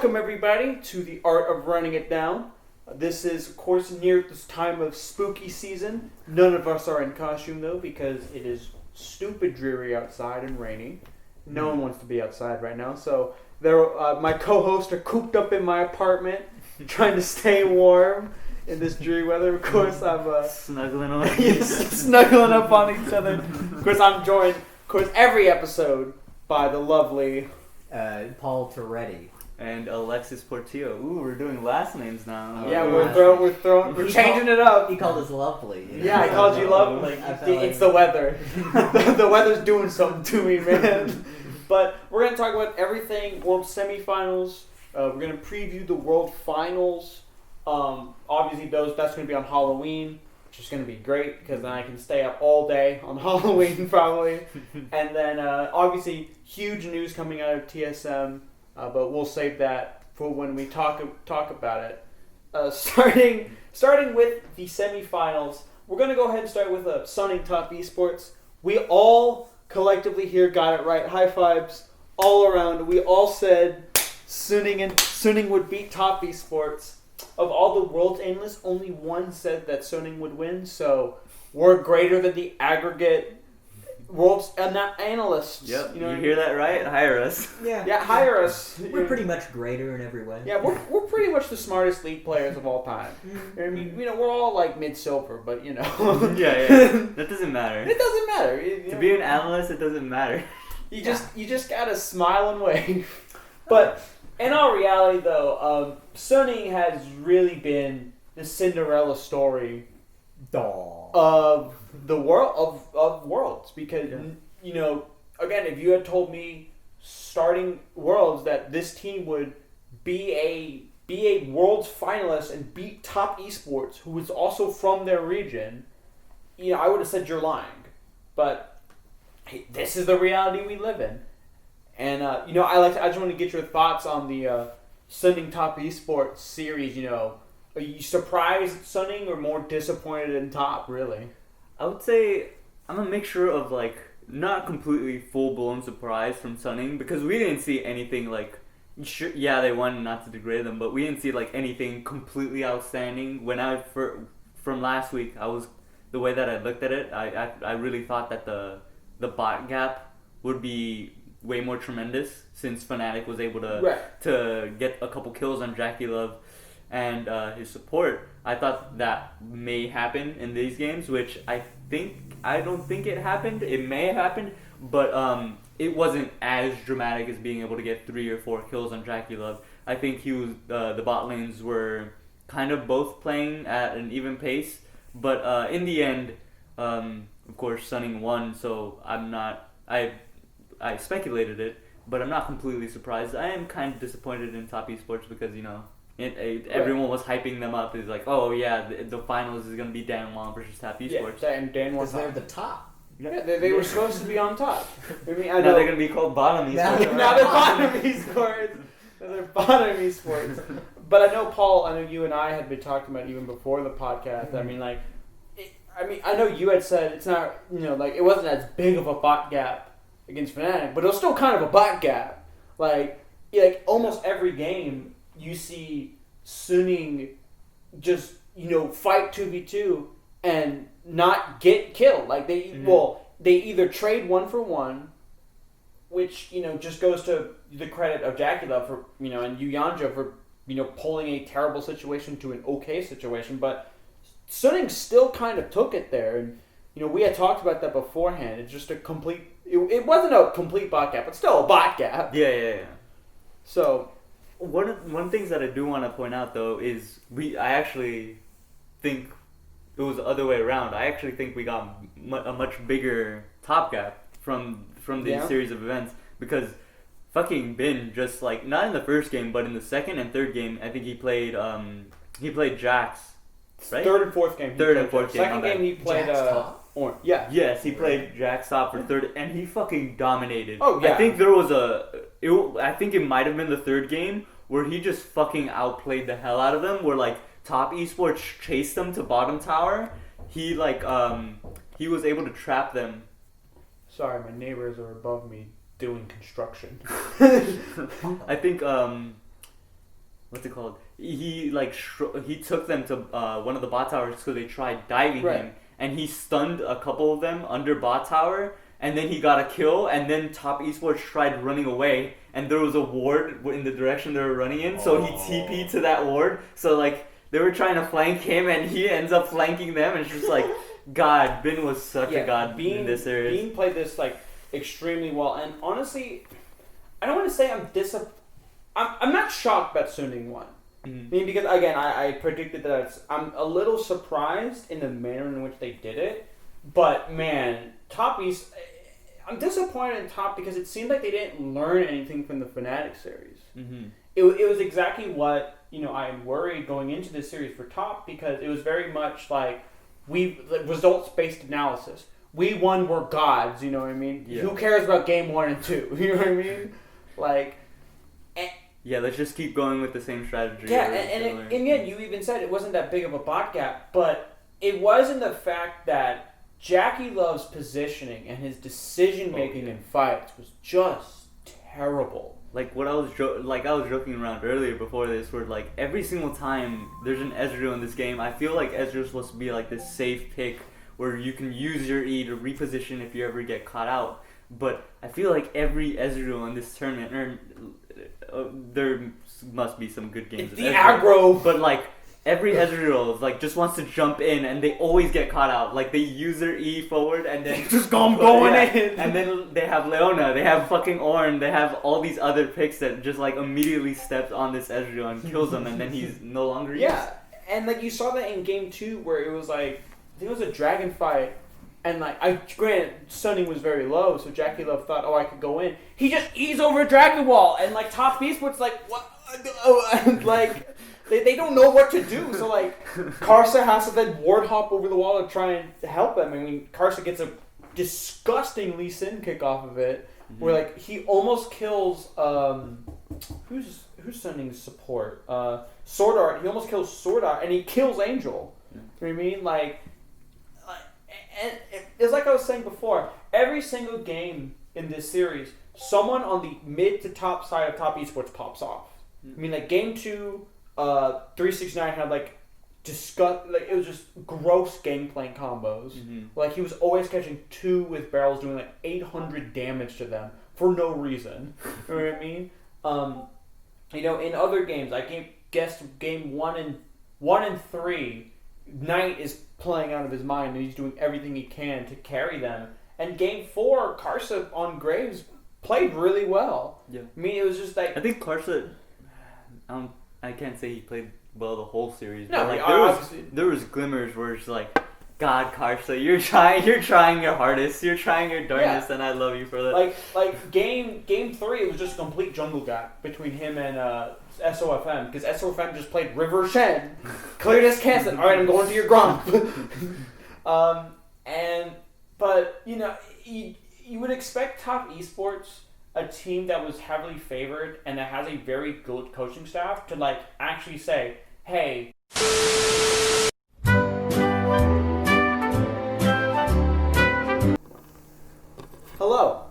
Welcome everybody to the Art of Running It Down. This is, of course, near this time of spooky season. None of us are in costume though because it is stupid dreary outside and rainy. No one wants to be outside right now, so my co-hosts are cooped up in my apartment, trying to stay warm in this dreary weather. Of course, I'm snuggling on snuggling up on each other. Of course, I'm joined, of course, every episode by the lovely Paul Torretti. and Alexis Portillo. Ooh, we're doing last names now. Yeah, we're changing it up. He called us lovely. Yeah, I called you lovely. It's the weather. The weather's doing something to me, man. But we're gonna talk about everything World Semifinals. We're gonna preview the World Finals. Obviously, that's gonna be on Halloween, which is gonna be great because then I can stay up all day on Halloween probably. And then obviously, huge news coming out of TSM. But we'll save that for when we talk about it. Starting with the semifinals, we're going to go ahead and start with Sunning Top Esports. We all collectively here got it right. High fives all around. We all said Sunning would beat Top Esports. Of all the world analysts, only one said that Sunning would win. So we're greater than the aggregate world's analysts. Yep, you hear that right? Hire us. Yeah, hire us. We're pretty much greater in every way. Yeah, we're pretty much the smartest league players of all time. I mean, we're all like mid-silver, but yeah. That doesn't matter. It doesn't matter. To be an analyst, it doesn't matter. You just gotta smile and wave. But in all reality, though, Sunny has really been the Cinderella story of the world of worlds because again, if you had told me starting Worlds that this team would be a Worlds finalist and beat Top Esports, who was also from their region, I would have said you're lying. But hey, this is the reality we live in, and I just want to get your thoughts on the Sunning Top Esports series. Are you surprised at Sunning or more disappointed in Top? Really? I would say I'm a mixture of not completely full-blown surprise from Sunning because we didn't see anything they won, not to degrade them, but we didn't see anything completely outstanding. When from last week, the way that I looked at it, I really thought that the bot gap would be way more tremendous since Fnatic was able to get a couple kills on Jackie Love and his support. I thought that may happen in these games, which I don't think it happened. It may have happened, but it wasn't as dramatic as being able to get 3 or 4 kills on Jackie Love. I think the bot lanes were kind of both playing at an even pace, but in the end, of course, Sunning won. So I speculated it, but I'm not completely surprised. I am kind of disappointed in Top Esports because everyone was hyping them up. It's like, oh yeah, the finals is gonna be Danwon versus Top Esports. Yeah, and Danwon because they're the top. Yeah, they were supposed to be on top. I mean, I know now they're gonna be called bottom esports. Now they're bottom esports. They're bottom esports. But I know, Paul. I know you and I had been talking about even before the podcast. Mm-hmm. I know you had said it's not. It wasn't as big of a bot gap against Fnatic, but it was still kind of a bot gap. Almost every game. You see Sunning just, fight 2v2 and not get killed. They either trade 1-for-1, which, just goes to the credit of Jackie Love for, and Yuyanja for, pulling a terrible situation to an okay situation. But Sunning still kind of took it there. And, we had talked about that beforehand. It's just it wasn't a complete bot gap, but still a bot gap. Yeah. So... One things that I do want to point out though is I actually think it was the other way around. I actually think we got a much bigger top gap from the series of events because fucking Bin just not in the first game but in the second and third game I think he played Jax, right? Third and fourth game. Second game he played yeah. Yes, he played Jax top for third and he fucking dominated. Oh yeah. I think there was I think it might have been the third game where he just fucking outplayed the hell out of them. Where Top Esports chased them to bottom tower. He he was able to trap them. Sorry, my neighbors are above me doing construction. I think what's it called? He like he took them to one of the bot towers so they tried diving him, and he stunned a couple of them under bot tower, and then he got a kill, and then Top Esports tried running away, and there was a ward in the direction they were running in, so he TP'd to that ward, so like they were trying to flank him, and he ends up flanking them, and it's just like, God, Bin was such a god in this series. Bean played this like extremely well, and honestly, I don't want to say I'm not shocked that Suning won. I mean, because again, I predicted that. I'm a little surprised in the manner in which they did it, but man, Top East, I'm disappointed in Top because it seemed like they didn't learn anything from the Fnatic series. It was exactly what I worried going into this series for Top, because it was very much like results based analysis. We won, we're gods. You know what I mean? Yeah. Who cares about game 1 and 2? You know what I mean? Like. Yeah, let's just keep going with the same strategy. Yeah, and again, you even said it wasn't that big of a bot gap, but it was in the fact that Jackie Love's positioning and his decision making in fights was just terrible. Like what I was joking around earlier before this, where like every single time there's an Ezreal in this game, I feel like Ezreal's supposed to be like this safe pick where you can use your E to reposition if you ever get caught out. But I feel like every Ezreal in this tournament, there must be some good games. It's the aggro, but like every Ezreal like just wants to jump in, and they always get caught out. Like they use their E forward, and then just going in. And then they have Leona, they have fucking Ornn, they have all these other picks that just like immediately steps on this Ezreal and kills him, and then he's no longer used. Yeah, and like you saw that in game 2 where it was like I think it was a dragon fight. And granted, Sunning was very low, so Jackie Love thought, I could go in. He just eased over a Dragon Wall, and like Top Esports, like what? Like they don't know what to do. So like Karsa has to then ward hop over the wall to try and help them. I mean, Karsa gets a disgusting Lee Sin kick off of it, where like he almost kills who's Sunning's support? Sword Art. He almost kills Sword Art, and he kills Angel. You know what I mean? Like. And it's like I was saying before, every single game in this series, someone on the mid to top side of Top Esports pops off. I mean, like game 2, 369 had like it was just gross game playing combos. Like he was always catching 2 with barrels, doing like 800 damage to them for no reason. You know what I mean? In other games, I guessed game 1 and 3. Knight is playing out of his mind, and he's doing everything he can to carry them. And game 4, Karsa on Graves played really well. Yeah, I mean, it was just like I think Karsa. I can't say he played well the whole series. No, but like there was glimmers where it's like, God, Karsa, you're trying your hardest, you're trying your darndest, and I love you for that. Like game 3, it was just a complete jungle gap between him and SOFM, because SOFM just played River Shen, cleared his cancer. All right, I'm going to your Gromp. But you would expect Top Esports, a team that was heavily favored and that has a very good coaching staff, to like actually say, hey. Hello.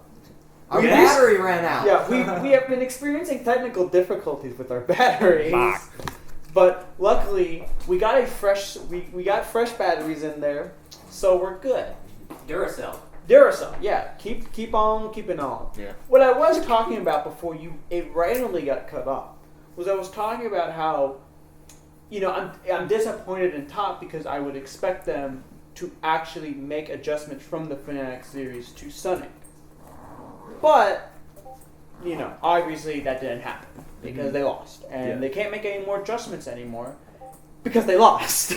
Our battery ran out. Yeah, we have been experiencing technical difficulties with our batteries. But luckily, we got fresh batteries in there, so we're good. Duracell, yeah. Keep on keeping on. Yeah. What I was talking about before it randomly got cut off was I was talking about how, I'm disappointed in Top because I would expect them to actually make adjustments from the Fnatic series to Sunning. But, obviously that didn't happen because they lost. And they can't make any more adjustments anymore because they lost.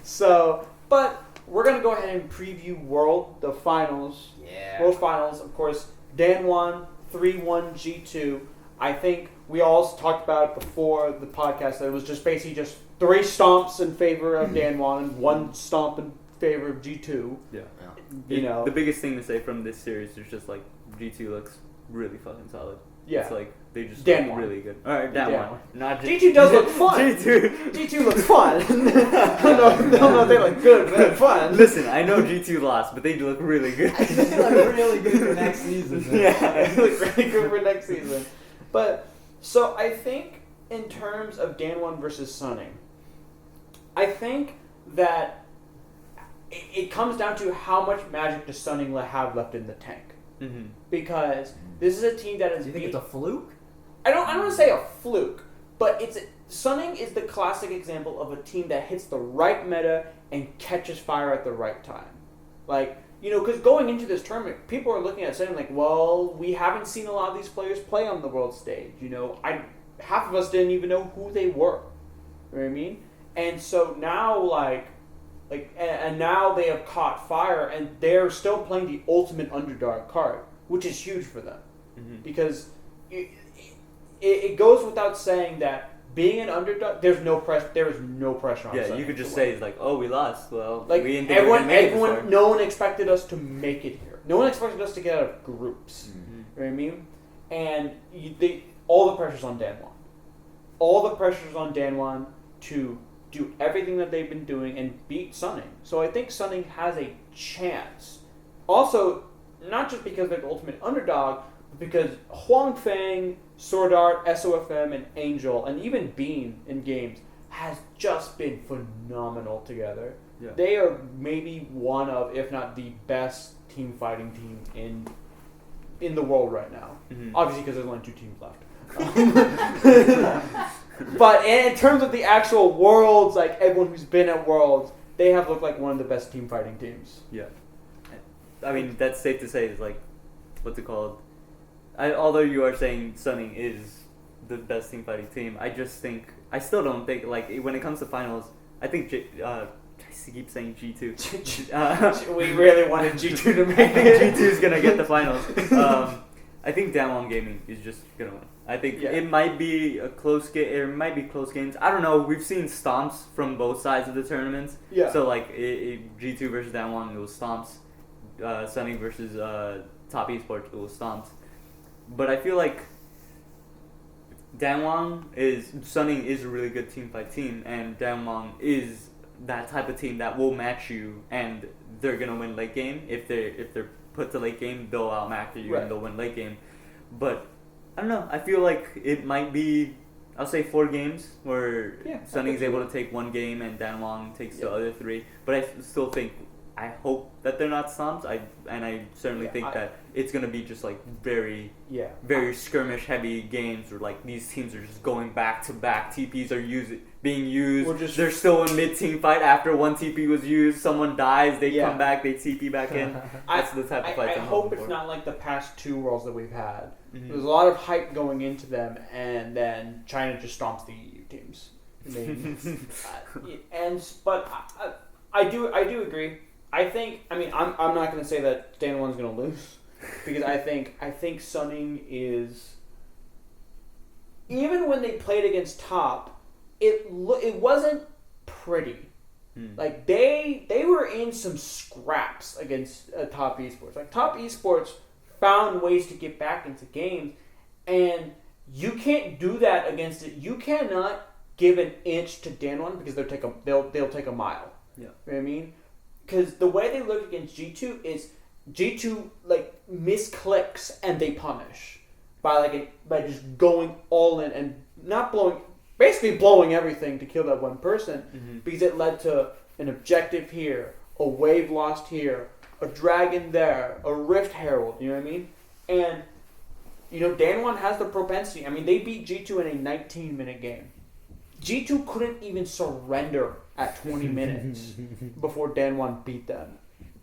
So, but we're going to go ahead and preview the finals. Yeah. World finals, of course. Dan won 3-1 G2. I think we all talked about before the podcast that it was just basically just 3 stomps in favor of Dan won and 1 stomp in favor of G2. Yeah. The biggest thing to say from this series is just like G2 looks really fucking solid. Yeah. It's like they just Dan look really good. Alright, Dan won. Not G2 does look fun. G2 looks fun. I don't know if they look good, but they're fun. Listen, I know G2 lost, but they look really good. They look really good for next season. Yeah, they look really good for next season. But so I think in terms of Danwon versus Sunning, I think that it comes down to how much magic does Sunning have left in the tank. Mm-hmm. Because this is a team that is. Do you think it's a fluke? I don't want to say a fluke, but Sunning is the classic example of a team that hits the right meta and catches fire at the right time. Like, because going into this tournament, people are looking at Sunning like, well, we haven't seen a lot of these players play on the world stage. Half of us didn't even know who they were. You know what I mean? And so now, and now they have caught fire, and they're still playing the ultimate underdog card, which is huge for them. Mm-hmm. Because it goes without saying that being an underdog, there is no pressure on Yeah, Sunning you could just to say, win. it's like, oh, we lost. Well, Like, we didn't think we were going to make it this far. no one expected us to make it here. No one expected us to get out of groups. Mm-hmm. You know what I mean? And all the pressure's on Danwon. All the pressure's on Danwon to do everything that they've been doing and beat Sunning. So I think Sunning has a chance. Also, not just because they're the ultimate underdog, but because Huang Feng, Sword Art, SOFM, and Angel, and even Bean in games, has just been phenomenal together. Yeah. They are maybe one of, if not the best team fighting team in the world right now. Mm-hmm. Obviously, because there's only 2 teams left. But in terms of the actual worlds, like everyone who's been at Worlds, they have looked like one of the best team fighting teams. Yeah. I mean, that's safe to say. Is like, what's it called? Although you are saying Sunning is the best team fighting team, I still don't think, like, when it comes to finals, I think I keep saying G2. We really wanted G2 to make I think it. G2 is gonna get the finals. I think Damwon Gaming is just gonna win. I think it might be a close game. It might be close games. I don't know. We've seen stomps from both sides of the tournaments. Yeah. So like G2 versus Damwon, it was stomps. Sunning versus Top Esports, it was stomps. But I feel like Sunning is a really good team fight team, and Damwon is that type of team that will match you, and they're gonna win late game. If they're put to late game, they'll outmatch you and they'll win late game. But I don't know. I feel like it might be, I'll say 4 games where Sunning's able to take 1 game and Danwon takes the other 3. But I still think, I hope that they're not stomps. I certainly think that it's gonna be just like very skirmish heavy games where like these teams are just going back to back. TPs are being used. They're still in mid team fight after 1 TP was used. Someone dies, they come back, they TP back in. That's the type of fight. I hope it's not like the past 2 Worlds that we've had. Mm-hmm. There's a lot of hype going into them, and then China just stomps the EU teams. But I do agree. I'm not going to say that Danwon's going to lose, because I think Sunning is, even when they played against Top, it wasn't pretty. Like they were in some scraps against Top Esports. Like Top Esports found ways to get back into games, and you can't do that against it. You cannot give an inch to Danwon because they'll take a mile. Yeah, you know what I mean. Because the way they look against G2 is G2 like misclicks and they punish by just going all in and not basically blowing everything to kill that one person, because it led to an objective here, a wave lost here, a dragon there, a rift herald. You know what I mean? And Danwon has the propensity. I mean, they beat G2 in a 19-minute game. G2 couldn't even surrender at 20 minutes before Danwon beat them.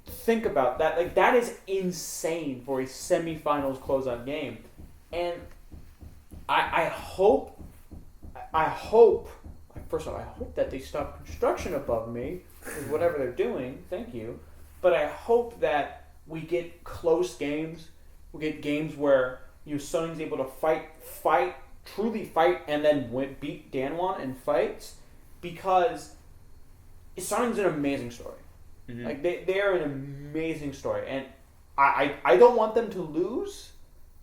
Think about that. Like, that is insane for a semifinals closeout game. And I hope, first of all, I hope that they stop construction above me with whatever they're doing. Thank you. But I hope that we get close games. We get games where Sunning's able to truly fight, and then beat Danwon in fights, because Sunning's an amazing story. Mm-hmm. Like they are an amazing story, and I don't want them to lose,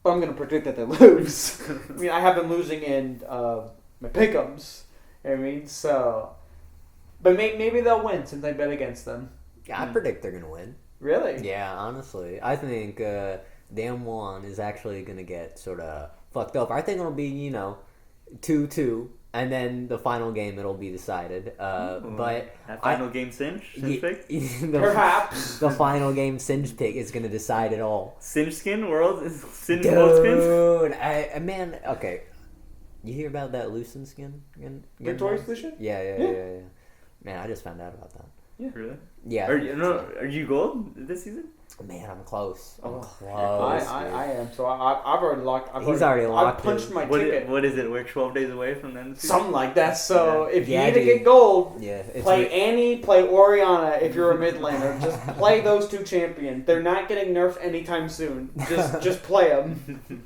but I'm going to predict that they lose. I mean, I have them losing in my pick'ems. You know what I mean, so, but maybe they'll win since I bet against them. Yeah, I predict they're going to win. Really? Yeah, honestly, I think Damwon is actually going to get sort of fucked up. I think it'll be, 2-2, and then the final game it'll be decided. But that final game cinch pick? Perhaps the final game Singe pick is going to decide it all. Singe skin world is Singe world skins. Dude, man, okay. You hear about that Lucen skin? Victorious Lucen? Yeah. Man, I just found out about that. Yeah, really? Yeah. Are you gold this season? Man, I'm close. I'm close. I am. So I've already locked. He's already locked. I've punched in. my ticket. What is it? We're 12 days away from the end of the season? Something like that. So if you need to dude. get gold, It's play Annie, play Orianna if you're a mid laner. Just play those two champions. They're not getting nerfed anytime soon. Just play them.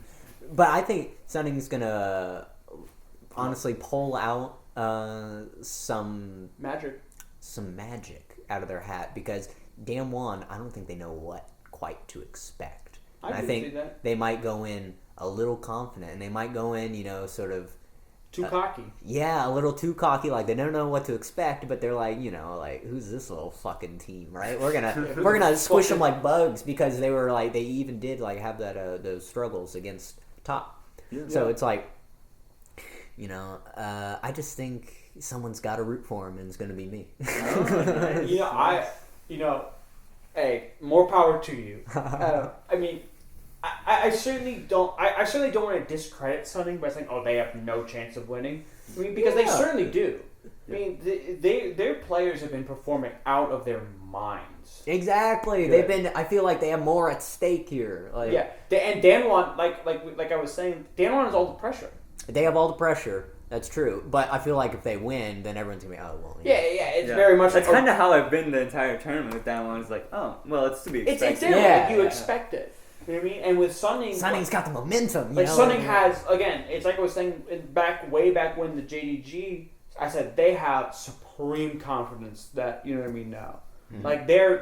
But I think Sunning's gonna honestly pull out some magic out of their hat because Damwon, I don't think they know what quite to expect. I think see that. they might go in a little confident, and they might go in, sort of too cocky. Yeah, a little too cocky. Like they don't know what to expect, but they're like, who's this little fucking team, right? We're gonna squish them like bugs because they were like they even did like have that those struggles against top. Yeah. So it's like, I just think someone's got to root for him, and it's gonna be me. Hey, more power to you. I mean, I certainly don't. I certainly don't want to discredit Sunning by saying, "Oh, they have no chance of winning." I mean, because they certainly do. I mean, their players have been performing out of their minds. Exactly. They've been. I feel like they have more at stake here. Like, yeah, and Danwon, like I was saying, Danwon has all the pressure. They have all the pressure. That's true, but I feel like if they win, then everyone's gonna be, oh well. Yeah, it's very much. That's kind of how I've been the entire tournament with that one. It's like, oh, well, it's to be expected. It's different. You expect it. You know what I mean? And with Sunning's got the momentum. Sunning has again. It's like I was saying way back when the JDG. I said they have supreme confidence that you know what I mean now. Mm-hmm. Like they're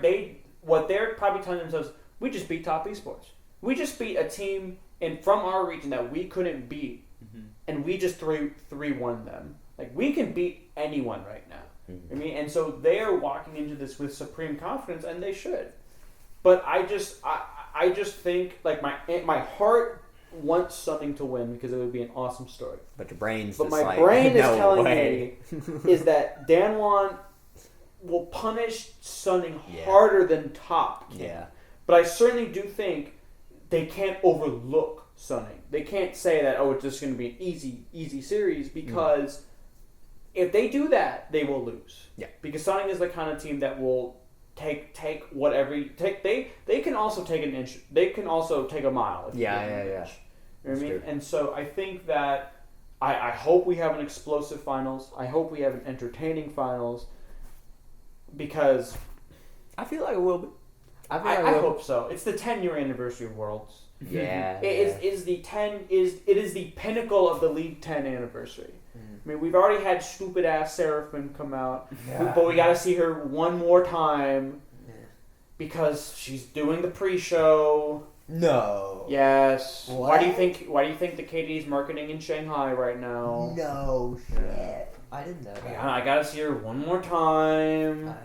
probably telling themselves, we just beat Top Esports. We just beat a team from our region that we couldn't beat. And we just 3-1 them. Like, we can beat anyone right now. Mm-hmm. I mean, and so they're walking into this with supreme confidence, and they should. But I just think, like, my heart wants something to win because it would be an awesome story. But your brain's But just my brain is telling me is that Danwon will punish Sunning harder than Top can. Yeah. But I certainly do think they can't overlook Sunning. They can't say that, it's just going to be an easy series because if they do that, they will lose. Yeah. Because Sunning is the kind of team that will take whatever they can also take an inch. They can also take a mile. If Yeah. You know what I mean? True. And so I think that I hope we have an explosive finals. I hope we have an entertaining finals because I feel like it will be. I hope so. It's the 10-year anniversary of Worlds. Yeah. It is the pinnacle of the League 10 anniversary. I mean, we've already had stupid ass Seraphim come out, but we got to see her one more time because she's doing the pre-show. No. Yes. What? Why do you think the KD is marketing in Shanghai right now? No shit. I didn't know that. Yeah, I got to see her one more time.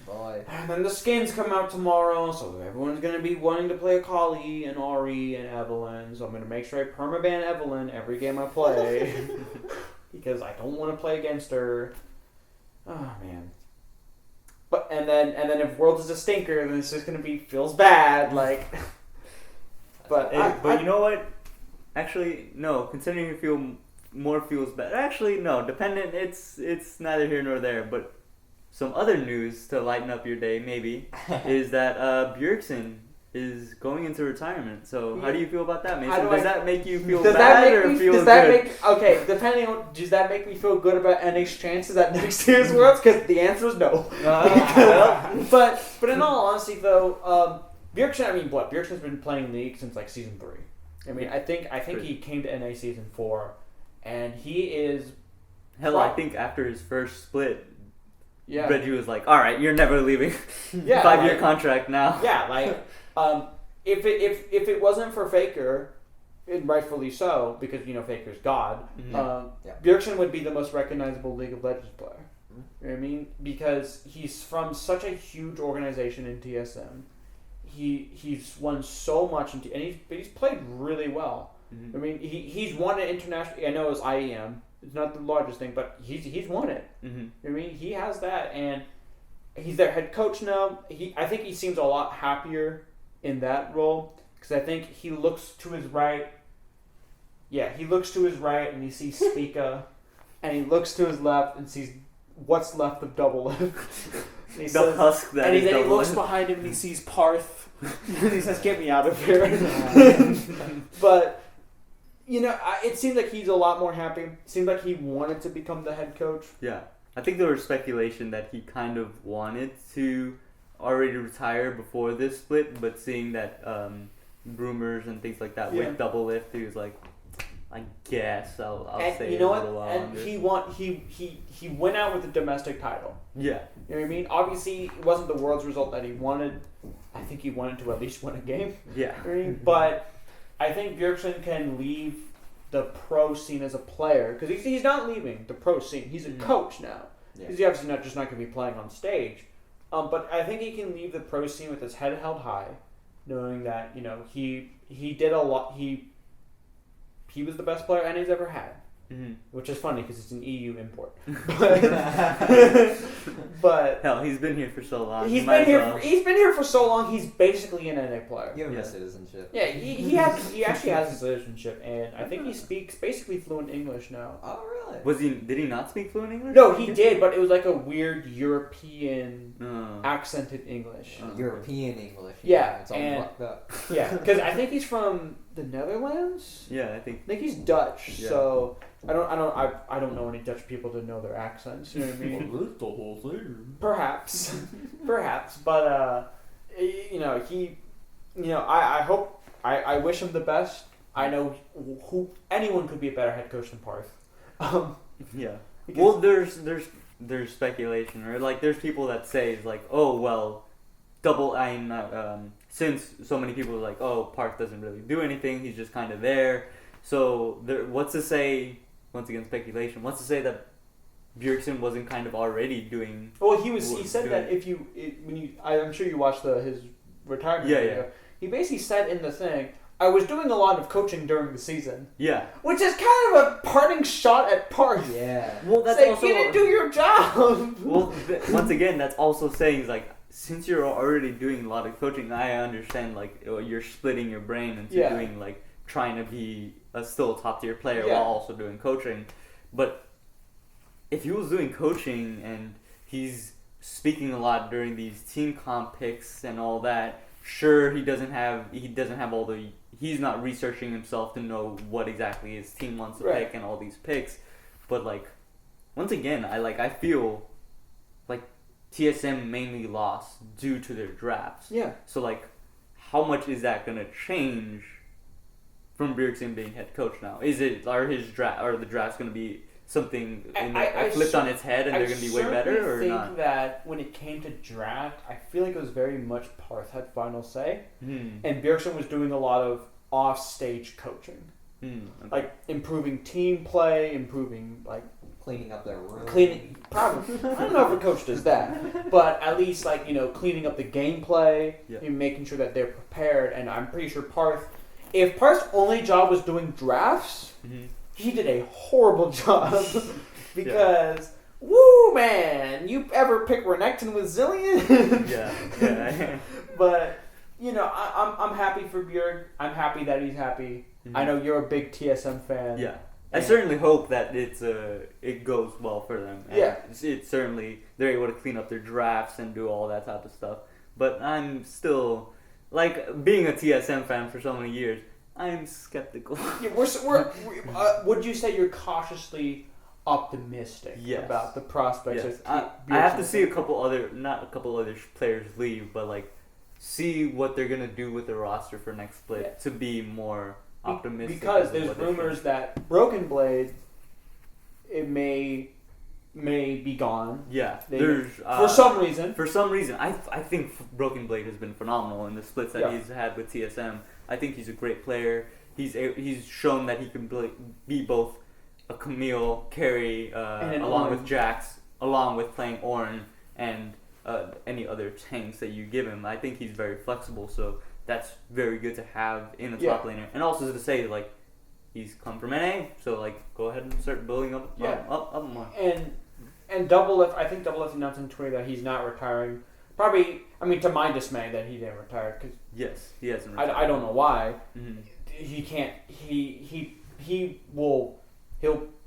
Boy. And then the skins come out tomorrow, so everyone's going to be wanting to play Akali and Ahri and Evelynn, so I'm going to make sure I permaban Evelynn every game I play because I don't want to play against her. Oh, man. And then if Worlds is a stinker, then it's just going to feels bad, like... But you know what? Actually, no, considering you feel more feels bad. Actually, no, dependent, it's neither here nor there, but... Some other news to lighten up your day, maybe, is that Bjergsen is going into retirement. So, how do you feel about that, Mason? Does that make you feel bad or feel good? Does that make me feel good about NA's chances at next year's Worlds? Because the answer is no. But in all honesty, though, Bjergsen, Bjergsen's been playing League since like season 3. I mean, I think he came to NA season 4, and he is. Hell, I think after his first split. Yeah. Reggie was like, "All right, you're never leaving. Yeah, 5-year contract now." Yeah, if it wasn't for Faker, and rightfully so, because Faker's God, Bjergsen would be the most recognizable League of Legends player. You know what I mean? Because he's from such a huge organization in TSM. He's won so much, and he's played really well. I mean, he's won it internationally. I know it's IEM. It's not the largest thing, but he's won it. I mean, he has that, and he's their head coach now. I think he seems a lot happier in that role because I think he looks to his right. Yeah, he looks to his right and he sees Spica, and he looks to his left and sees what's left of Double Lift. The husk that and is then he Double looks Lift. behind him and he sees Parth. And he says, "Get me out of here." But it seems like he's a lot more happy. It seems like he wanted to become the head coach. Yeah, I think there was speculation that he kind of wanted to already retire before this split, but seeing that rumors and things like that with Double Lift, he was like, I guess I'll stay a little while. And he went out with the domestic title. Yeah. You know what I mean? Obviously, it wasn't the world's result that he wanted. I think he wanted to at least win a game. Yeah. You know what I mean? But I think Bjergsen can leave the pro scene as a player because he's not leaving the pro scene. He's a coach now. He's obviously not going to be playing on stage. But I think he can leave the pro scene with his head held high, knowing that he did a lot. He was the best player NA's ever had, which is funny because it's an EU import. But hell, he's been here for so long. He's been here for so long. He's basically an NA player. Give him a citizenship. Yeah, he actually has a citizenship, and I think he speaks basically fluent English now. Oh, really? Did he not speak fluent English? No, he did, but it was like a weird European accented English. European English. Yeah, it's all fucked up. Yeah, because I think he's from the Netherlands. Yeah, I think he's Dutch. Yeah. So I don't know any Dutch people to know their accents. You know what I mean? Well, that's the whole thing. Perhaps, but I wish him the best. I know anyone could be a better head coach than Parth. Yeah. Well, there's speculation, or like there's people that say like, oh well, since so many people are like, oh, Parth doesn't really do anything, he's just kind of there. So what's to say? Once again, speculation. What's to say that Bjergsen wasn't kind of already doing? Well, he said that I'm sure you watched his retirement video. Yeah. He basically said in the thing, I was doing a lot of coaching during the season. Yeah. Which is kind of a parting shot at Parth. Yeah. Well, that's also you didn't do your job. Well, once again, that's also saying like, since you're already doing a lot of coaching, I understand like you're splitting your brain into doing like trying to be still a top tier player while also doing coaching. But if he was doing coaching and he's speaking a lot during these team comp picks and all that, sure he doesn't have all the, he's not researching himself to know what exactly his team wants to pick and all these picks. But like once again, I feel like TSM mainly lost due to their drafts. Yeah. So like how much is that gonna change from Bjergsen being head coach now? Are the drafts going to be something flipped on its head and they're going to be way better or not? I think that when it came to draft, I feel like it was very much Parth had final say, and Bjergsen was doing a lot of off-stage coaching, like improving team play, improving like cleaning up their room. Probably. I don't know if a coach does that, but at least like cleaning up the gameplay, and making sure that they're prepared. And I'm pretty sure if Parth's only job was doing drafts, he did a horrible job because, woo man, you ever pick Renekton with Zillion? Yeah. But I'm happy for Bjerg. I'm happy that he's happy. I know you're a big TSM fan. Yeah. I certainly hope that it goes well for them. And it's certainly they're able to clean up their drafts and do all that type of stuff. But I'm still, like, being a TSM fan for so many years, I'm skeptical. Would you say you're cautiously optimistic about the prospects? Yes. I have to see not a couple other players leave, but like see what they're gonna do with the roster for next split to be more optimistic. Because there's rumors that Broken Blade it may be gone. Yeah, for some reason. For some reason, I think Broken Blade has been phenomenal in the splits that he's had with TSM. I think he's a great player. He's shown that he can be both a Camille carry along with Jax, along with playing Ornn and any other tanks that you give him. I think he's very flexible, so that's very good to have in a top laner. And also to say, like, he's come from NA, so like go ahead and start building up more. And Double Lift, I think Double Lift announced on Twitter that he's not retiring. Probably, I mean, to my dismay, that he didn't retire. Cause yes, he hasn't retired. I don't know why. Mm-hmm. He can't. He'll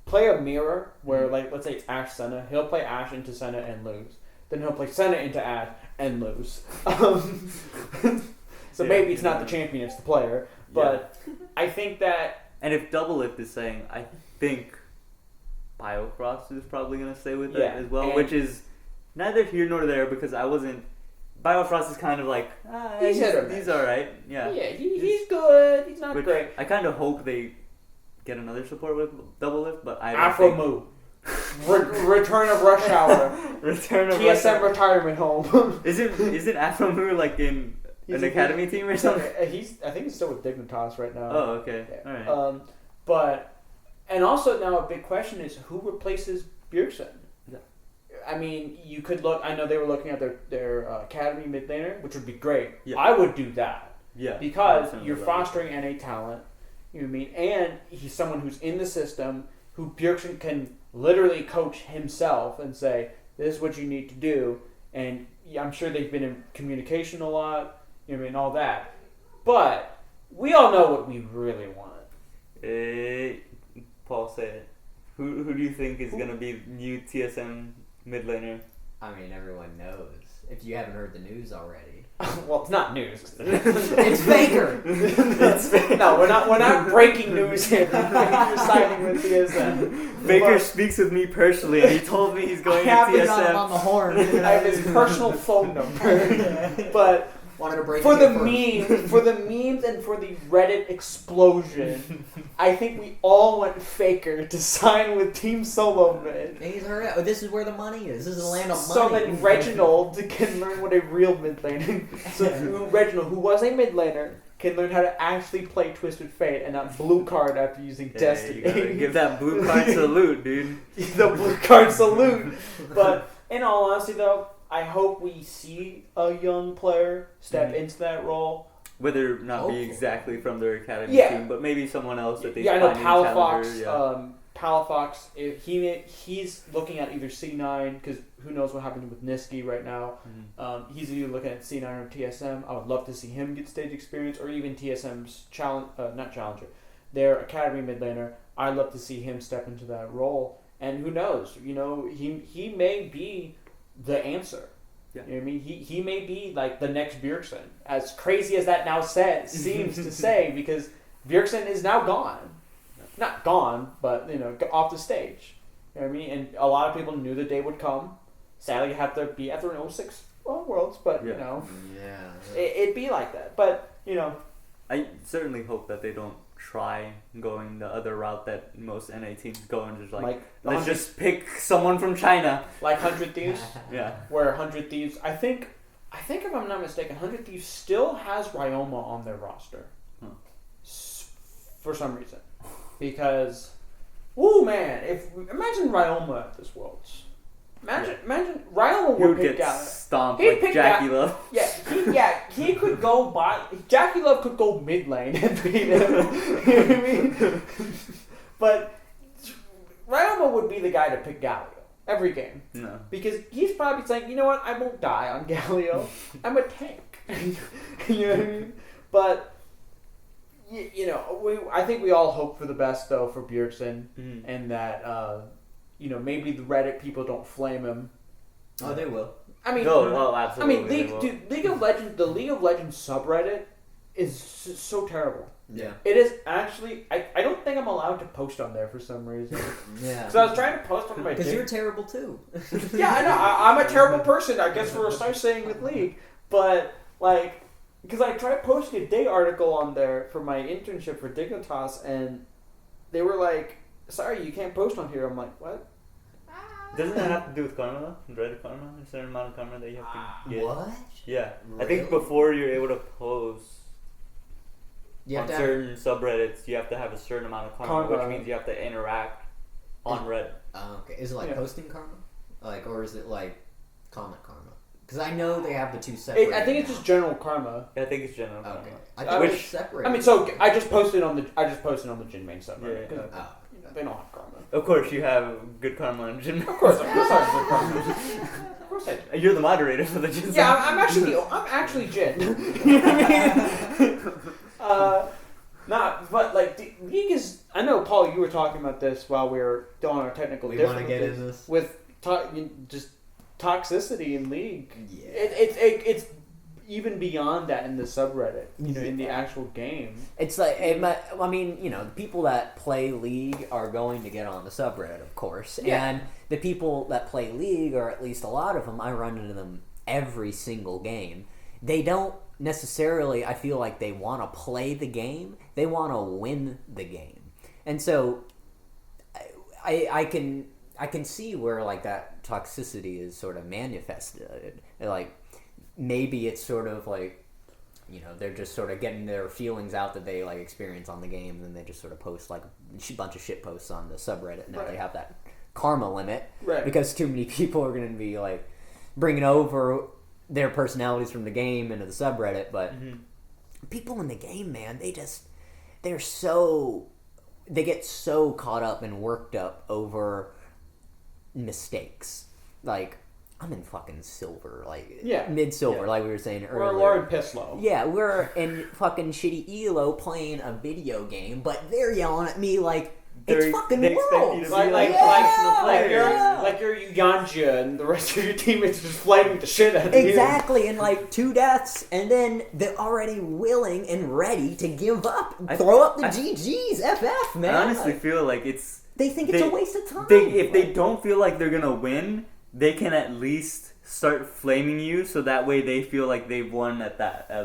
play a mirror where, like, let's say it's Ashe Senna. He'll play Ashe into Senna and lose. Then he'll play Senna into Ashe and lose. So maybe it's not the champion, it's the player. But I think that... And if Double Lift is saying, I think Biofrost is probably going to stay with it as well, which is neither here nor there because I wasn't... Biofrost is kind of like, he's alright. Yeah, he's good. He's not great. I kind of hope they get another support with Double Lift, but I don't Afro Moo. Return of Rush Hour. Return of TSM retirement home. Isn't Afro Moo like in an academy team or something? I think he's still with Dignitas right now. Oh, okay. Yeah. All right. And also now a big question is who replaces Bjergsen? Yeah. I mean, you could look. I know they were looking at their academy mid laner, which would be great. Yeah. I would do that. Yeah. Because you're fostering NA talent. You know what I mean? And he's someone who's in the system who Bjergsen can literally coach himself and say, "This is what you need to do." And I'm sure they've been in communication a lot. You know what I mean? All that. But we all know what we really want. Paul, say it. Who do you think is going to be new TSM mid laner? I mean, everyone knows. If you haven't heard the news already. Well, it's not news. It's Faker. No, we're not breaking news here. You're signing with TSM. Faker speaks with me personally, and he told me he's going to TSM. On the horn. I have his personal phone number. But wanted to break for the memes and for the Reddit explosion, I think we all want Faker to sign with Team Solo Mid. He's hurt. This is where the money is. This is the land of money. So that Reginald can learn what a real mid laner. So Reginald, who was a mid laner, can learn how to actually play Twisted Fate and not blue card after using Destiny. You gotta give that blue card salute, dude. The blue card salute. But in all honesty, though, I hope we see a young player step into that role. Whether not be exactly from their academy team, but maybe someone else that they I know Palafox. Palafox, he's looking at either C9 because who knows what happened with Niski right now. Mm-hmm. He's either looking at C9 or TSM. I would love to see him get stage experience, or even TSM's not challenger, their academy mid laner. I'd love to see him step into that role. And who knows? You know, he may be the answer. Yeah. You know what I mean? He may be like the next Bjergsen. As crazy as that now seems to say, because Bjergsen is now gone. Not gone, but off the stage. You know what I mean? And a lot of people knew the day would come. Sadly, you have to be at the 06 Worlds, but it'd be like that. But I certainly hope that they don't try going the other route that most NA teams go and just like let's just pick someone from China, like 100 Thieves. Yeah, where 100 Thieves, I think if I'm not mistaken, 100 Thieves still has Ryoma on their roster for some reason, because man, imagine Ryoma at this Worlds. Imagine Ryoma would pick get Gallo. stomped like Jackie Love. He could go by. Jackie Love could go mid lane and beat him. You know what I mean? But Ryoma would be the guy to pick Galio every game. No. Because he's probably saying, you know what, I won't die on Galio. I'm a tank. You know what I mean? But I think we all hope for the best though for Bjergsen, and that maybe the Reddit people don't flame him. Oh, they will. I mean, absolutely. I mean, League of Legends, the League of Legends subreddit is so terrible. Yeah. It is actually. I don't think I'm allowed to post on there for some reason. Yeah. So I was trying to post on my. Because you're terrible too. Yeah, I know. I'm a terrible person. I guess for associating with League, but because I tried posting a day article on there for my internship for Dignitas, and they were like, "Sorry, you can't post on here." I'm like, "What?" Doesn't that have to do with karma? Dreaded karma? A certain amount of karma that you have to get? What? Yeah. Really? I think before you're able to post on certain subreddits, you have to have a certain amount of karma, which means you have to interact on Reddit. Okay. Is it like posting karma? Or is it like comment karma? Because I know they have the two separate. I think it's just general karma. I think it's general. Okay. I Uh, think which- it's separate. I mean, so I just posted on the Jin main subreddit. Yeah. 'Cause, Oh. they don't have karma. Of course, you have good karma on Jin. Of course I have good karma. Of course I do. You're the moderator for the Jin. Yeah, I'm actually Jin. But like the league is. I know, Paul. You were talking about this while we were doing our technical. We want to get in this with just toxicity in league. Yeah. It's even beyond that in the subreddit. In the actual game. It's like, I mean, the people that play League are going to get on the subreddit, of course. Yeah. And the people that play League, or at least a lot of them, I run into them every single game. They don't necessarily, I feel like they want to play the game. They want to win the game. And so I can see where like that toxicity is sort of manifested. Like, maybe it's sort of like, they're just sort of getting their feelings out that they like experience on the game, and then they just sort of post like a bunch of shit posts on the subreddit. Now they have that karma limit, Right. because too many people are going to be like bringing over their personalities from the game into the subreddit. But people in the game, man, they get so caught up and worked up over mistakes. Like, I'm in fucking silver, like mid-silver, like we were saying earlier. We're in piss low. Yeah, we're in fucking shitty ELO playing a video game, but they're yelling at me like it's fucking they expect you Worlds. to be like you're Yanja and the rest of your teammates just flaming the shit out of you. Exactly, and like 2 deaths, and then they're already willing and ready to give up, throw up the GGs, FF, man. I honestly Like, feel like they think it's a waste of time. If they don't feel like they're gonna win, they can at least start flaming you, so that way they feel like they've won at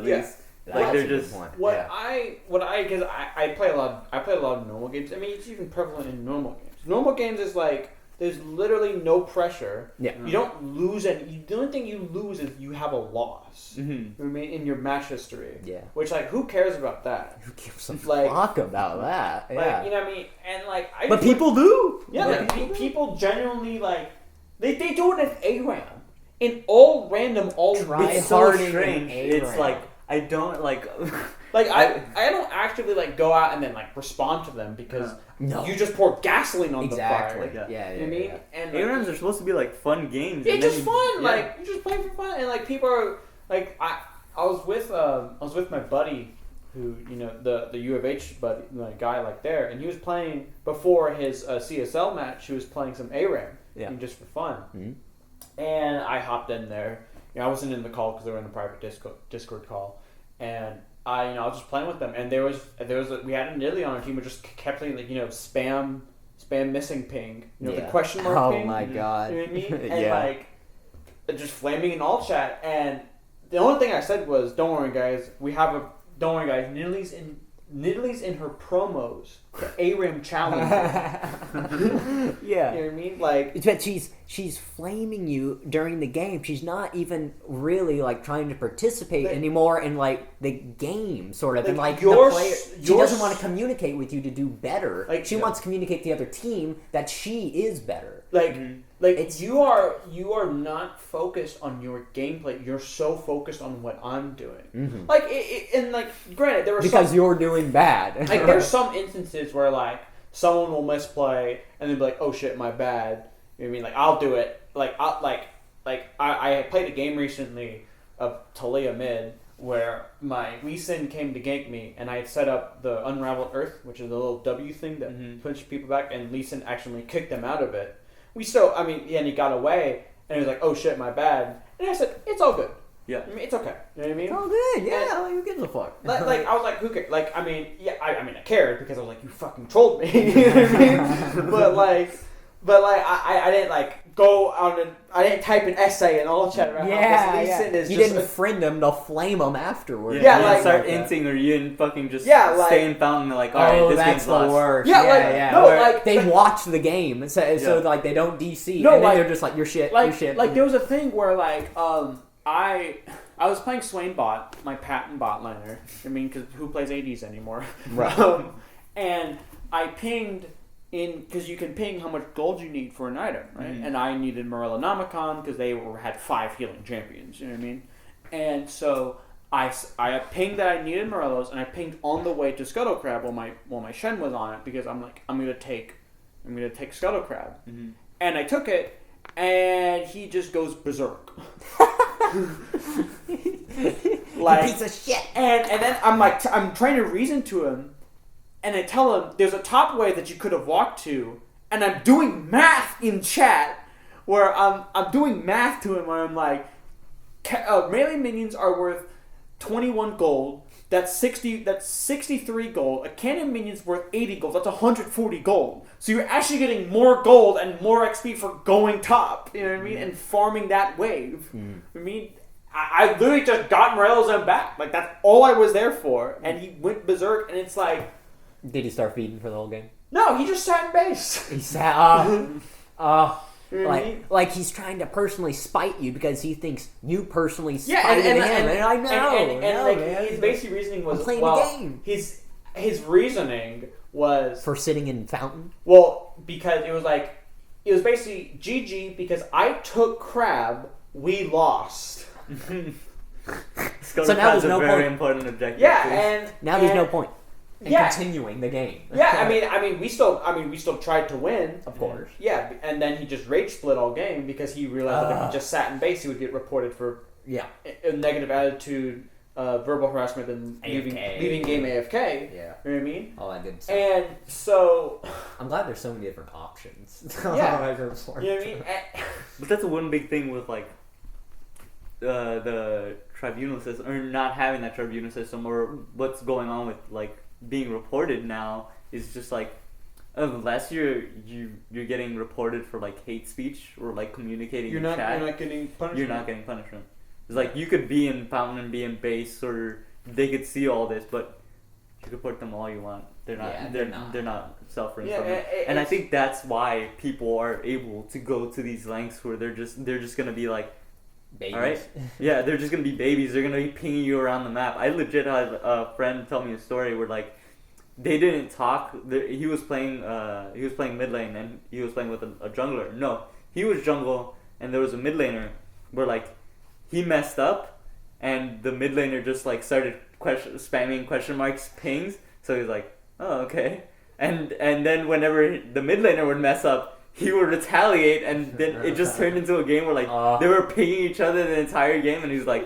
least. Like they're just Because I play a lot of normal games. I mean, it's even prevalent in normal games. Normal games is like there's literally no pressure. Yeah. You don't lose any. The only thing you lose is you have a loss. Mm-hmm. You know what I mean, in your match history. Yeah. Which, like, who cares about that? Who gives a Like- fuck about that? Like, Yeah. you know what I mean? And like, But people do. Yeah, like people genuinely like they do it in ARAM. In all random, Try it's so harding strange. in It's ARAM. like I don't like. Like I don't actively like go out and then like respond to them because No. you just pour gasoline on Exactly. the fire. Yeah. You know what I mean? And like, ARAMs are supposed to be like fun games. it's and then just fun. yeah. Like you just play for fun, and like people are like I was with my buddy who the U of H buddy, my guy like there, and he was playing before his CSL match. He was playing some ARAM, just for fun. Mm-hmm. And I hopped in there. I wasn't in the call because they were in a private Discord call, and I was just playing with them. And there was we had an Italy on our team who just kept playing like spam missing ping, the question mark ping. Oh my god. You know what I mean? And like just flaming in all chat. And the only thing I said was, "Don't worry, guys. Don't worry, guys. Nidalee's in her promos. The ARAM challenge. Yeah. You know what I mean? Like, But she's flaming you during the game. She's not even really like trying to participate anymore in like the game, sort of. And like the player, she doesn't want to communicate with you to do better. Like, she wants to communicate to the other team that she is better. like you are not focused on your gameplay. You're so focused on what I'm doing. Mm-hmm. Like, and like, granted, there were Because you're doing bad. like there's some instances where like someone will misplay and they'll be like, "Oh shit, my bad." You know what I mean? Like, I'll do it. Like I played a game recently of Talia mid where my Lee Sin came to gank me, and I had set up the Unraveled Earth, which is the little W thing that pushes people back, and Lee Sin actually kicked them out of it. And he got away, and he was like, "Oh shit, my bad." And I said, "It's all good. Yeah. I mean, it's okay." You know what I mean? Oh, good. Yeah. Who gives a fuck? Like I was like, who cares? Like, I mean, yeah, I mean, I cared because I was like, you fucking trolled me. You know what I mean? But I didn't like go on and I didn't type an essay and all chat around. You didn't friend them to flame them afterwards. Yeah, you like- didn't start inting or you didn't fucking just like- stay in fountain like, all right, Oh, this that's game's the lost. worst. Yeah, no, Where like- they like- watch the game, so like they don't DC, No, and then like- they're just like, "You're shit, Like, you're shit." like there was a thing where like I was playing Swain bot, my patent bot liner. I mean, because who plays ADs anymore? Right. And I pinged because you can ping how much gold you need for an item, right? And I needed Morello Namicon because they had 5 healing champions. You know what I mean? And so I pinged that I needed Morellos, and I pinged on the way to Scuttle Crab while my Shen was on it because I'm like, I'm gonna take Scuttle Crab, and I took it, and he just goes berserk. Like, piece of shit. And then I'm like, I'm trying to reason to him, and I tell him there's a top way that you could have walked to, and I'm doing math in chat where I'm doing math to him where I'm like, melee minions are worth 21 gold. That's 63 gold. A cannon minion's worth 80 gold. That's 140 gold. So you're actually getting more gold and more XP for going top. You know what I mean? And farming that wave. I mean, I literally just got Morello's own back. Like, that's all I was there for. And he went berserk, and it's like... Did he start feeding for the whole game? No, he just sat in base. He sat... like he's trying to personally spite you because he thinks you personally spited him. And I know. His basic reasoning was... I'm playing the game. His reasoning was... For sitting in fountain? Well, because it was basically GG because I took Crab, we lost. So now there's no very important objective. Yeah, and now there's no point in continuing the game. Yeah, I mean, we still tried to win, of course. Yeah, and then he just rage split all game because he realized that if he just sat in base, he would get reported for a negative attitude, verbal harassment, and leaving game AFK. Yeah, you know what I mean? All that good stuff. And so, I'm glad there's so many different options. Yeah, you know what I mean? But that's the one big thing with like. The tribunal system, or not having that tribunal system, or what's going on with like being reported now is just like unless you're getting reported for like hate speech or like communicating in chat, you're not getting punishment. You're not getting punishment. It's like you could be in fountain and be in base, or they could see all this, but you could report them all you want. They're not. They're not suffering from it. And I think that's why people are able to go to these lengths where they're just gonna be like. Babies. All right. Yeah, they're just gonna be babies. They're gonna be pinging you around the map. I legit had a friend tell me a story where like they didn't talk. He was playing mid lane and he was playing with a jungler. No, he was jungle and there was a mid laner where like he messed up and the mid laner just like started spamming question marks pings. So he was like, oh okay. And then whenever the mid laner would mess up, he would retaliate, and then it just turned into a game where like they were pinging each other the entire game, and he's like,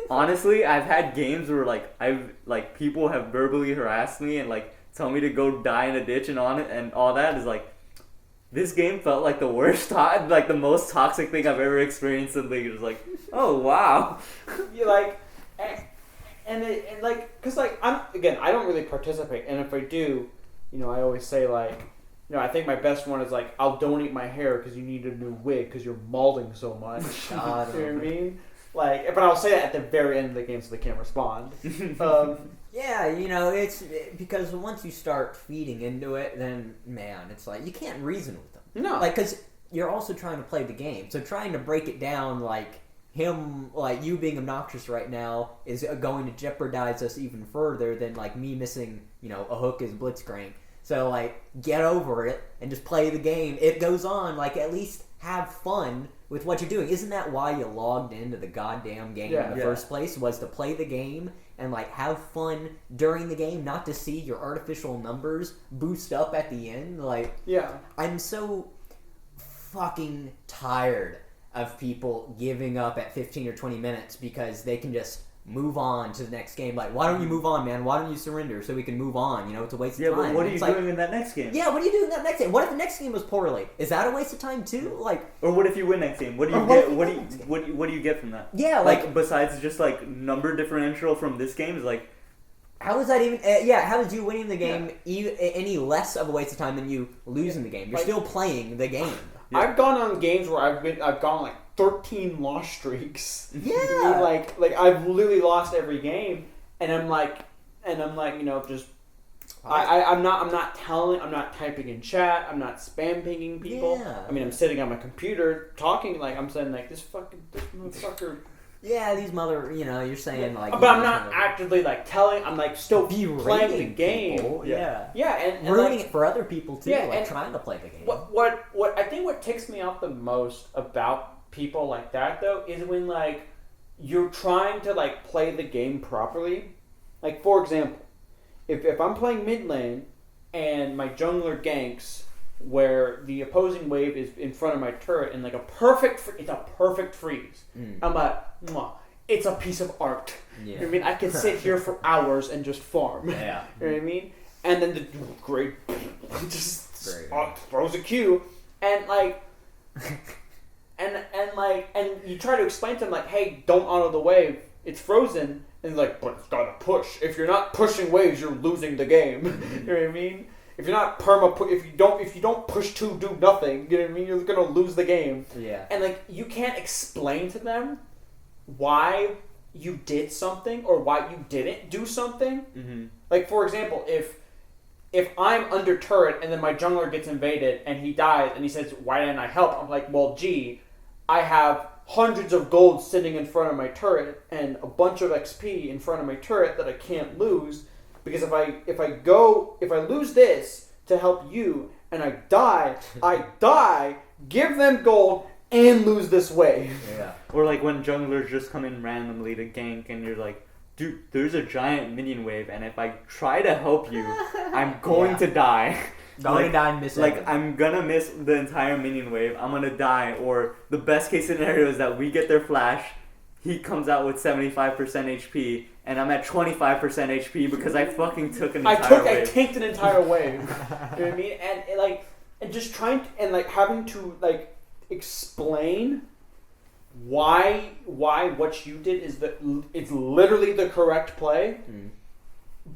honestly, I've had games where like people have verbally harassed me and like tell me to go die in a ditch and on it and all that is like, this game felt like the worst, like the most toxic thing I've ever experienced in League. It was like, oh wow, you like, and like, cause like I don't really participate, and if I do, you know, I always say like. You know, I think my best one is like, I'll donate my hair because you need a new wig because you're balding so much. You know what I mean? Like, but I'll say that at the very end of the game so they can't respond. Yeah, you know, it's because once you start feeding into it, then man, it's like you can't reason with them. No, like because you're also trying to play the game, so trying to break it down like him, like you being obnoxious right now is going to jeopardize us even further than like me missing, you know, a hook is blitzcrank. So, like, get over it and just play the game. It goes on. Like, at least have fun with what you're doing. Isn't that why you logged into the goddamn game in the first place? Was to play the game and, like, have fun during the game, not to see your artificial numbers boost up at the end. Like, I'm so fucking tired of people giving up at 15 or 20 minutes because they can just move on to the next game. Like, why don't you move on, man? Why don't you surrender so we can move on? You know, it's a waste of time. Yeah, but what are you doing in that next game? Yeah, what are you doing in that next game? What if the next game was poorly? Is that a waste of time too? Like, or what if you win next game? What do you get? What do you get from that? Yeah, like besides just like number differential from this game is like. How is that even? How is you winning the game any less of a waste of time than you losing the game? You're still playing the game. Yeah. I've gone on games where I've gone like 13 loss streaks. Yeah. like I've literally lost every game, and I'm like, you know, just I'm not typing in chat. I'm not spam pinging people. Yeah. I mean, I'm sitting on my computer talking. Like I'm saying, like this motherfucker Yeah, these you're saying like. But I'm not actively like telling. I'm like still playing the game. People, yeah. Yeah, and ruining like, it for other people too. Yeah, like and trying to play the game. What I think what ticks me off the most about people like that though is when like you're trying to like play the game properly. Like for example, if I'm playing mid lane and my jungler ganks where the opposing wave is in front of my turret and like it's a perfect freeze. I'm like, mwah, it's a piece of art. Yeah. You know what I mean? I can sit here for hours and just farm. Yeah. You know what I mean? And then the great just throws a Q and like and you try to explain to them like, hey, don't auto the wave, it's frozen, and like, but it's gotta push. If you're not pushing waves, you're losing the game. You know what I mean? If you're not if you don't push two, do nothing. You know what I mean? You're gonna lose the game. Yeah. And like you can't explain to them why you did something or why you didn't do something. Mm-hmm. Like for example, if I'm under turret and then my jungler gets invaded and he dies and he says, "Why didn't I help?" I'm like, "Well, gee, I have hundreds of gold sitting in front of my turret and a bunch of XP in front of my turret that I can't lose." Because if I lose this to help you and I die, give them gold and lose this way. Yeah. Or like when junglers just come in randomly to gank and you're like, dude, there's a giant minion wave and if I try to help you, I'm going to die. Going to die and miss everything. Like, I'm gonna miss the entire minion wave, I'm gonna die, or the best case scenario is that we get their flash, he comes out with 75% HP, and I'm at 25% HP because I fucking took an entire wave. I tanked an entire wave. You know what I mean? And just trying to, and like having to like explain why what you did is it's literally the correct play,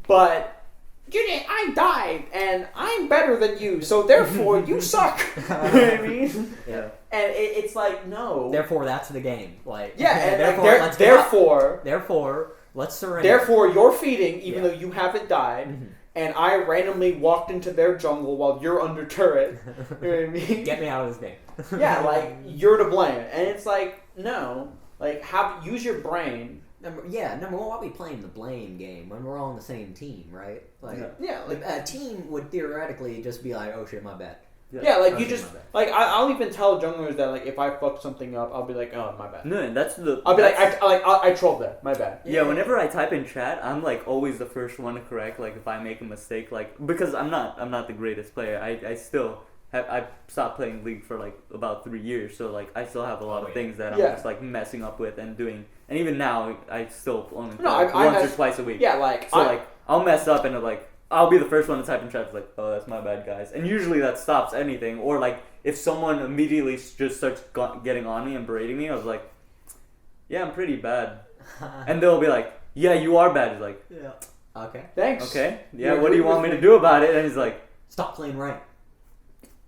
but I died and I'm better than you, so therefore you suck. You know what I mean? Yeah. And it's like, no. Therefore, that's the game. Like, yeah, and therefore, let's surrender. Therefore, you're feeding, even though you haven't died, and I randomly walked into their jungle while you're under turret. You know what I mean? Get me out of this game. Yeah, like, you're to blame. And it's like, no. Like, use your brain. Number one, why are we playing the blame game when we're all on the same team, right? Like, like a team would theoretically just be like, oh shit, my bad. Yeah, like you just like I'll even tell junglers that like if I fuck something up, I'll be like, oh, my bad. No, that's the. I'll be like, I trolled that, my bad. Yeah, whenever I type in chat, I'm like always the first one to correct. Like if I make a mistake, like because I'm not the greatest player. I still I stopped playing League for like about 3 years, so like I still have a lot of things that I'm just like messing up with and doing. And even now, I still only play once or twice a week. Yeah, like so I'll mess up and like. I'll be the first one to type in chat. It's like, oh, that's my bad, guys. And usually that stops anything. Or like, if someone immediately just starts getting on me and berating me, I was like, yeah, I'm pretty bad. And they'll be like, yeah, you are bad. He's like, yeah, okay, thanks. Okay, yeah, what do you want me to do about it? And he's like, stop playing rank.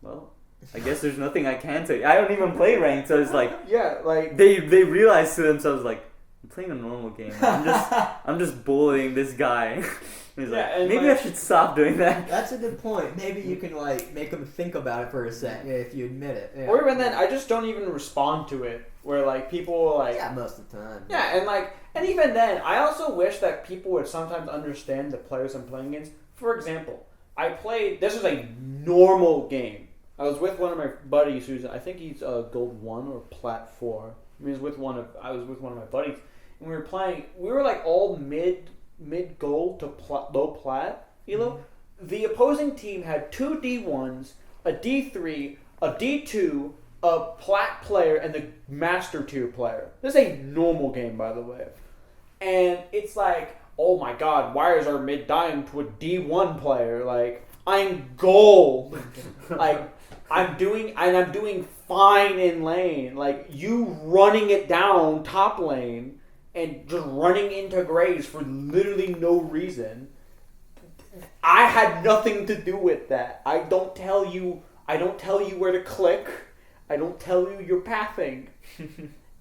Well, I guess there's nothing I can say. I don't even play ranked, so it's like, yeah, like they realize to themselves like, I'm playing a normal game. I'm just bullying this guy. He's like, maybe I should stop doing that. That's a good point. Maybe you can like make them think about it for a second if you admit it. Yeah. Or even then, I just don't even respond to it. Where like people will like most of the time. Yeah, and even then, I also wish that people would sometimes understand the players I'm playing against. For example, this was a normal game. I was with one of my buddies who's I think he's gold 1 or plat 4. I was with one of my buddies, and we were playing. We were like all mid gold to low plat, elo. The opposing team had 2 D1s, a D3, a D2, a plat player, and the master tier player. This is a normal game, by the way. And it's like, oh my god, why is our mid dying to a D1 player? Like, I'm gold. Like, I'm doing fine in lane. Like, you running it down top lane and just running into graves for literally no reason. I had nothing to do with that. I don't tell you where to click. I don't tell you your pathing.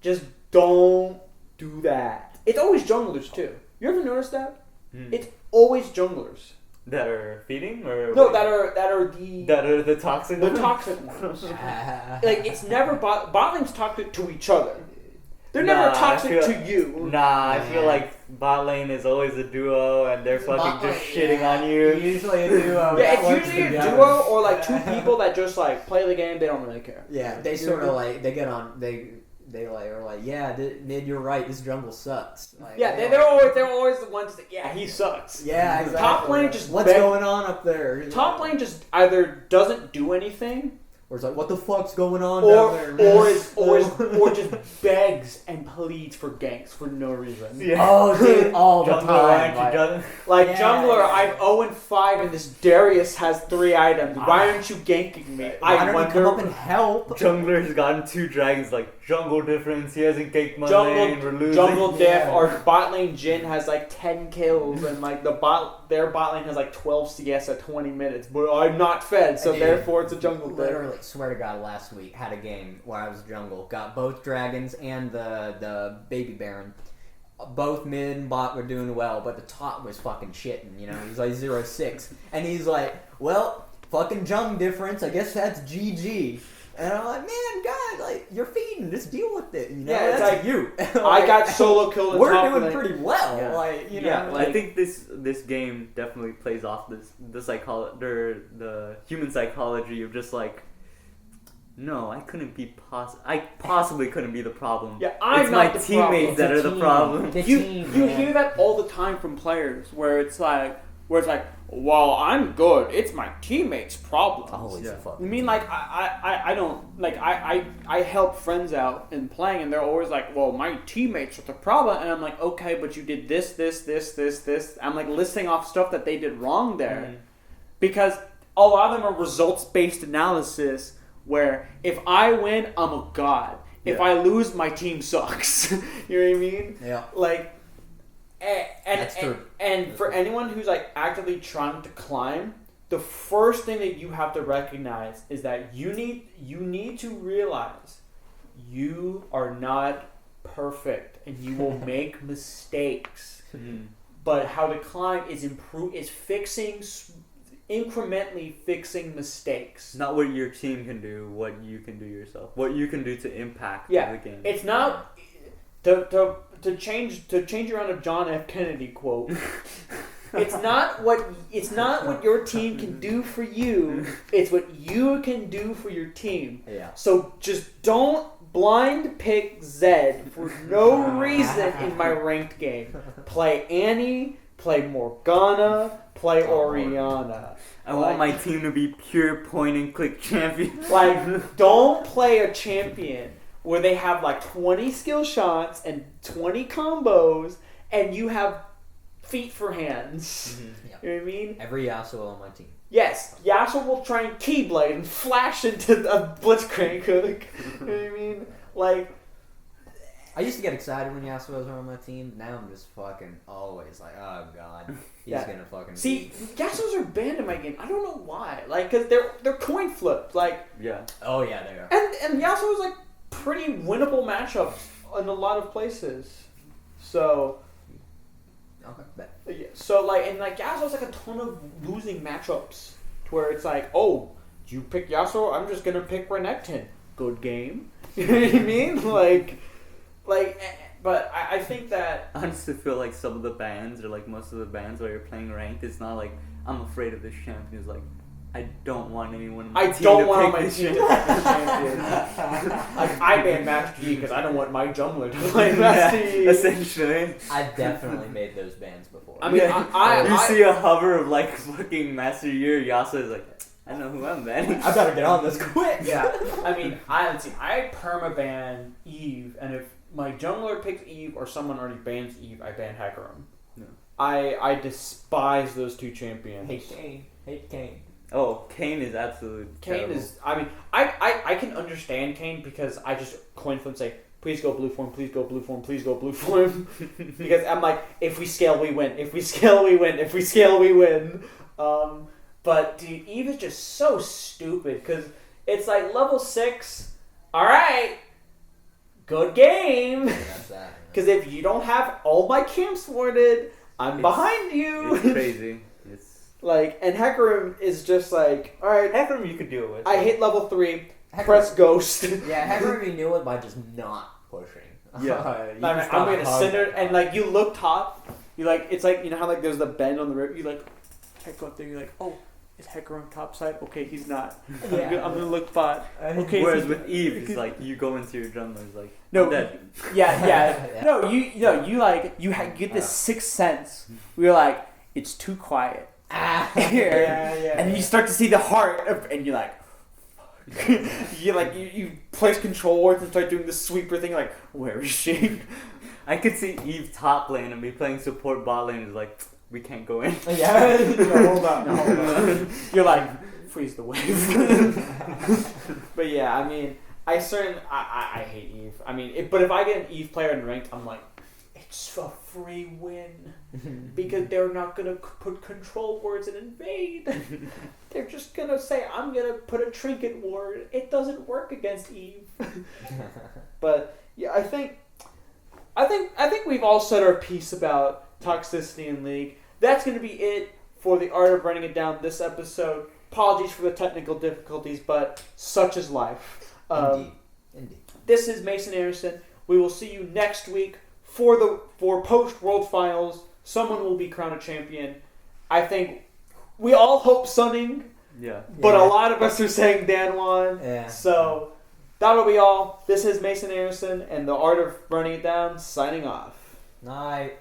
Just don't do that. It's always junglers too. You ever notice that? It's always junglers. That are feeding, or no, that are the toxic ones. The toxic ones. Like, it's never bot lanes talk to each other. They're never Nah, toxic I feel- to you. Nah, I feel like bot lane is always a duo, and they're fucking just shitting on you. Usually a duo. Yeah, that it's works usually a together. duo or like two people that just like play the game. They don't really care. Yeah, they sort of like they get on they like are like, yeah, Mid, you're right. This jungle sucks. Like, Yeah, they're always the ones that he sucks. Yeah, exactly. Top lane just what's going on up there? Top lane just either doesn't do anything, or it's like, what the fuck's going on or down there? or just begs and pleads for ganks for no reason. Yeah. Oh, dude, all the Jungler, time. aren't you done? Like Yeah, jungler, yeah. I'm 0-5 and this Darius has 3 items. Why aren't you ganking me? Why I don't wonder. you come up and help? Jungler's gotten 2 dragons, like jungle difference. He hasn't caked my Jungle, lane. We're losing. jungle diff Yeah. or bot lane Jin has like 10 kills and like their bot lane has like 12 CS at 20 minutes, but I'm not fed, so Dude, therefore it's a jungle diff. Literally, swear to God, last week had a game where I was jungle, got both dragons and the baby baron. Both mid and bot were doing well, but the top was fucking shitting, you know? He was like 0-6. And he's like, well, fucking jung difference, I guess that's GG. And I'm like, man, God, like, you're feeding, just deal with it, you know? Yeah, it's that's like, you. I got solo killed in We're top doing lane. pretty well, Yeah. like, you know? Yeah, like- I think this game definitely plays off the human psychology of just like, no, I possibly couldn't be the problem. Yeah, I'm it's not my the teammates problem. that It's are a the team. problem. The You team, you man. hear that all the time from players where it's like well, I'm good, it's my teammates' problem. Always Yeah. a fucking I mean, like, I don't, like, I help friends out in playing, and they're always like, well, my teammates are the problem, and I'm like, okay, but you did this. I'm, like, listing off stuff that they did wrong there. Mhm. Because a lot of them are results-based analysis, where if I win, I'm a god. If Yeah. I lose, my team sucks. You know what I mean? Yeah. Like, That's true. and for anyone who's like actively trying to climb, the first thing that you have to recognize is that you need to realize you are not perfect and you will make mistakes. Mhm. But how to climb is incrementally fixing mistakes. Not what your team can do, what you can do yourself. What you can do to impact Yeah, the game. it's not to change around a John F. Kennedy quote. It's not what your team can do for you. It's what you can do for your team. Yeah. So just don't blind pick Zed for no reason in my ranked game. Play Annie, play Morgana, play Orianna. I want my team to be pure point and click champion. Like, don't play a champion where they have like 20 skill shots and 20 combos and you have feet for hands. Yeah. You know what I mean? Every Yasuo on my team. Yes, Yasuo will try and Keyblade and flash into a Blitzcrank hook. You know what I mean? Like, I used to get excited when Yasuo's on my team. Now I'm just fucking always like, oh god, he's Yeah. gonna fucking. see, Yasuos are banned in my game. I don't know why. Like, cause they're coin flipped. Like, Yeah. Oh yeah, they are. and Yasuo's like pretty winnable matchups in a lot of places. So. Okay, bet. Yeah, so like, and like Yasuo's like a ton of losing matchups to where it's like, oh, you pick Yasuo, I'm just gonna pick Renekton. Good game. You know what I mean? But I think that I honestly feel like some of the bans, or like most of the bans where you're playing ranked, it's not like, I'm afraid of this champion. It's like, I don't want anyone on my team don't to want pick my this team to champion. pick the champion. Like, I ban Master Yi because I don't want my jungler to play Master Yi. Essentially. I've definitely made those bans before. I mean, you see a hover of like fucking Master Yi or Yasuo is like, I know who I'm banning. I better get on this quick. Yeah, I mean, I permaban Eve, and if my jungler picks Eve or someone already bans Eve, I ban Hecarim. No. I despise those two champions. Hate Kane. Hate Kane. Oh, Kane is absolutely Kane terrible. is. I mean, I can understand Kane because I just coin flip and say, please go blue form, please go blue form, please go blue form, because I'm like, if we scale, we win. If we scale, we win. If we scale, we win. But dude, Eve is just so stupid because it's like level 6. All right, good game. That's that. Because if you don't have all my camps warded, I'm behind you. It's crazy. It's Like, and Hecarim is just like, all right, Hecarim you could deal with. I hit level 3, Hecarim- press ghost. Yeah, Hecarim knew it by just not pushing. Yeah. You I'm stop gonna hugging. center, and like you look top, you like it's like you know how like there's the bend on the rib. You like check up there. You're like, oh, is Hecker on top side? Okay, he's not. Yeah. I'm gonna look bot. Okay. Whereas with Eve, it's like you go into your jungler's like No, I'm dead. Yeah. Yeah. No, you like you get this sixth sense. We're like it's too quiet. Yeah. And you start to see the heart, and you're like. you place control words and start doing the sweeper thing like where is she? I could see Eve top lane and be playing support bot lane is like we can't go in. Yeah. No, hold on. You're like freeze the wave. But yeah, I mean, I hate Eve. I mean, but if I get an Eve player in ranked, I'm like, it's a free win because they're not gonna put control words and invade. They're just gonna say, I'm gonna put a trinket ward. It doesn't work against Eve. But yeah, I think we've all said our piece about toxicity in League. That's gonna be it for the art of running it down this episode. Apologies for the technical difficulties, but such is life. Indeed. This is Mason Anderson. We will see you next week for post World Finals. Someone will be crowned a champion. I think we all hope Sunning, Yeah. but a lot of us are saying Danwan. Yeah. So that'll be all. This is Mason Anderson and the art of running it down. Signing off. Night.